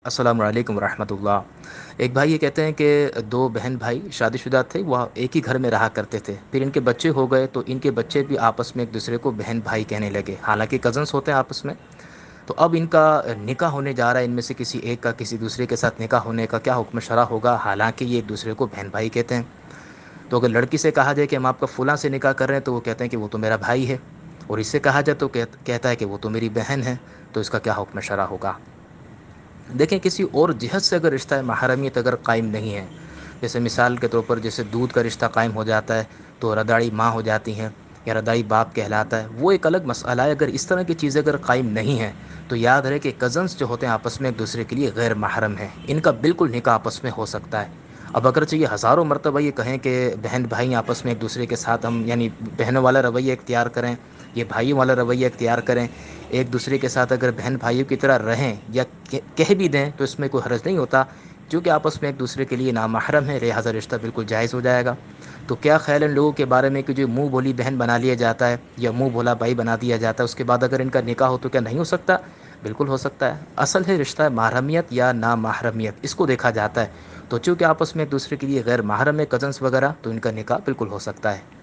السلام علیکم ورحمۃ اللہ۔ ایک بھائی یہ کہتے ہیں کہ دو بہن بھائی شادی شدہ تھے، وہ ایک ہی گھر میں رہا کرتے تھے، پھر ان کے بچے ہو گئے تو ان کے بچے بھی آپس میں ایک دوسرے کو بہن بھائی کہنے لگے، حالانکہ کزنس ہوتے ہیں آپس میں۔ تو اب ان کا نکاح ہونے جا رہا ہے، ان میں سے کسی ایک کا کسی دوسرے کے ساتھ نکاح ہونے کا کیا حکم شرع ہوگا، حالانکہ یہ ایک دوسرے کو بہن بھائی کہتے ہیں۔ تو اگر لڑکی سے کہا جائے کہ ہم آپ کا فلاں سے نکاح کر رہے ہیں، تو وہ کہتے ہیں کہ وہ تو میرا بھائی ہے، اور اس سے کہا جائے تو کہتا ہے کہ وہ تو میری بہن ہے، تو اس کا کیا حکم شرع ہوگا؟ دیکھیں، کسی اور جہت سے اگر رشتہ محرمیت اگر قائم نہیں ہے، جیسے مثال کے طور پر جیسے دودھ کا رشتہ قائم ہو جاتا ہے تو رضاعی ماں ہو جاتی ہیں یا رضاعی باپ کہلاتا ہے، وہ ایک الگ مسئلہ ہے۔ اگر اس طرح کی چیزیں اگر قائم نہیں ہیں تو یاد رہے کہ کزنس جو ہوتے ہیں آپس میں ایک دوسرے کے لیے غیر محرم ہیں، ان کا بالکل نکاح آپس میں ہو سکتا ہے۔ اب اگرچہ یہ ہزاروں مرتبہ یہ کہیں کہ بہن بھائی آپس میں ایک دوسرے کے ساتھ ہم یعنی بہنوں والا رویہ اختیار کریں، یہ بھائیوں والا رویہ اختیار کریں، ایک دوسرے کے ساتھ اگر بہن بھائیوں کی طرح رہیں یا کہہ بھی دیں تو اس میں کوئی حرج نہیں ہوتا، چونکہ آپس میں ایک دوسرے کے لیے نامحرم ہے، لہٰذا رشتہ بالکل جائز ہو جائے گا۔ تو کیا خیال ان لوگوں کے بارے میں کہ جو منہ بولی بہن بنا لیا جاتا ہے یا منہ بولا بھائی بنا دیا جاتا ہے، اس کے بعد اگر ان کا نکاح ہو تو کیا نہیں ہو سکتا؟ بالکل ہو سکتا ہے۔ اصل ہے رشتہ محرمیت یا نامحرمیت، اس کو دیکھا جاتا ہے۔ تو چونکہ آپس میں ایک دوسرے کے لیے غیر محرم ہے کزنس وغیرہ، تو ان کا نکاح بالکل ہو سکتا ہے۔